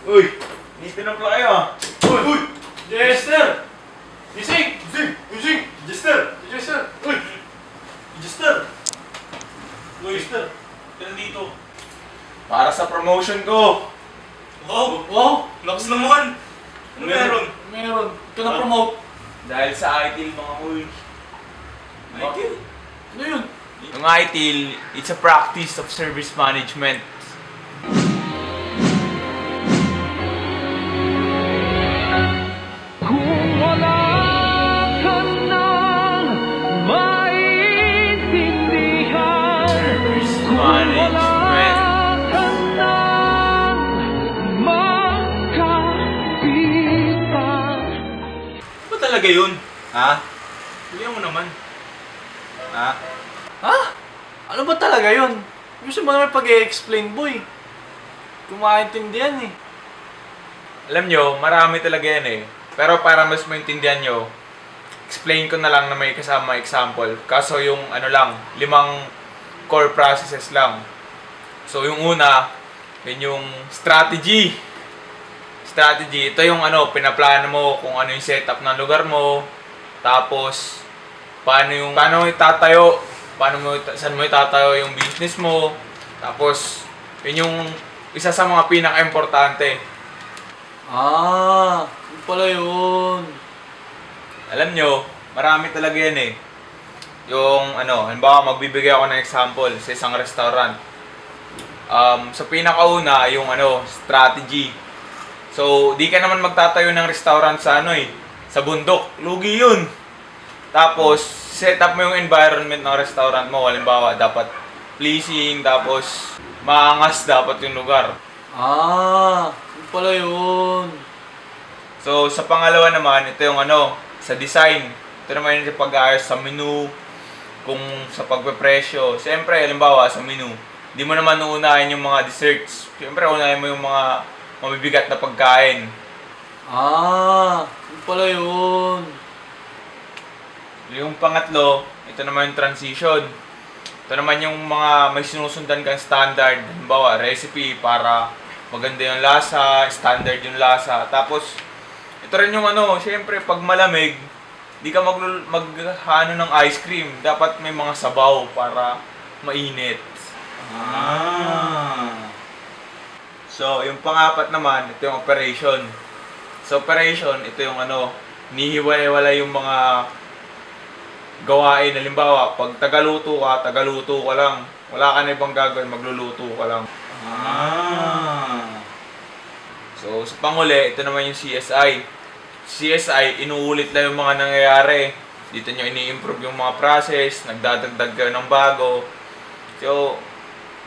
Uy! Dito na pala kayo ah! Uy! Uy! Jester! Gising! Gising! Gising! Jester! Jester! Uy! Jester! Uy, Jester! Kailan dito? Para sa promotion ko! Wow! Wow! Lakas naman! Ano meron? Meron. Ito na-promote. Dahil sa ITIL mga uy. Michael? Ano yun? Yung ITIL, it's a practice of service management. Kung wala ka nang maintindihan, Service kung wala management. ka nang makapitan. Ba talaga yun? Ha? Bigyan mo naman. Ha? Ha? Ano ba talaga yun? Gusto mo naman pag-i-explain, boy. Kung maintindihan eh. Alam nyo, marami talaga yan eh. Pero para mas maintindihan nyo, explain ko na lang na may kasama example. Kaso yung ano lang, 5 core processes lang. So yung una, yun yung strategy. Strategy, ito yung ano, pinaplano mo kung ano yung setup ng lugar mo. Tapos, paano mo itatayo, saan mo itatayo yung business mo. Tapos, yun yung isa sa mga pinaka-importante. Yun pala yun. Alam nyo, marami talaga yan eh. Yung ano, halimbawa magbibigay ako ng example sa isang restaurant. Sa pinakauna, yung ano, strategy. So, di ka naman magtatayo ng restaurant sa ano eh, sa bundok. Lugi yun. Tapos, set up mo yung environment ng restaurant mo. Halimbawa, dapat pleasing, tapos maangas dapat yung lugar. Yun pala yun. So, sa pangalawa naman, ito yung ano, sa design. Ito naman yung pag-aayos sa menu, kung sa pagpepresyo. Siyempre, halimbawa, sa menu, di mo naman uunahin yung mga desserts. Siyempre, unahin mo yung mga mabibigat na pagkain. Yun pala yun. Yung pangatlo, ito naman yung transition. Ito naman yung mga may sinusundan kang standard. Halimbawa, recipe para maganda yung lasa, standard yung lasa. Tapos, ito rin yung ano, syempre, pag malamig, di ka maghano ng ice cream. Dapat may mga sabaw para mainit. So, yung pangapat naman, ito yung operation. Sa operation, ito yung ano, nihiwalay-wala yung mga gawain. Halimbawa, pag tagaluto ka lang. Wala ka na ibang gagawin, magluluto ka lang. So, sa panghuli, ito naman yung CSI. CSI, inuulit lang yung mga nangyayari. Dito nyo ini-improve yung mga process, nagdadagdag kayo ng bago. So,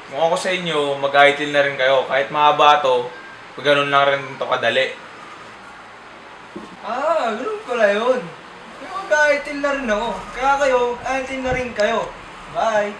kung ako sa inyo, mag-ITIL na rin kayo. Kahit mahaba to, pag ganun lang rin ito kadali. Ganun pala yun. Kaya mag-ITIL na rin ako. Kaya kayo, ITIL na rin kayo. Bye!